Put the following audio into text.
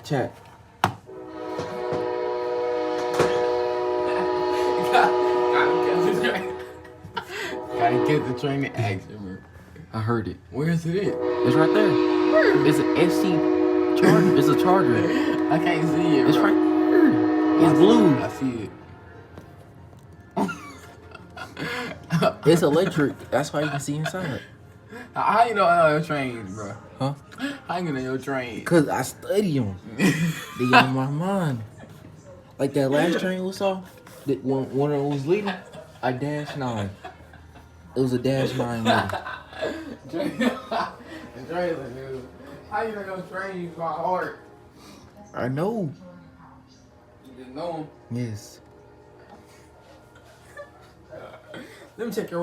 Chat. Gotta get the train in action, bro. I heard it. Where is it? It's right there. It's an SC charger. It's a charger. I can't see it, It's bro. right there. It's blue. I see it. It's electric. That's why you can see inside. How you know your trains, bro? Huh? How you know your train? Cause I study them. They on my mind. Like that last train we saw, that when it was leaving, I dashed 9. It was a dash 9 leaving. How you know your trains by heart? I know. You just know them. Yes. Let me check your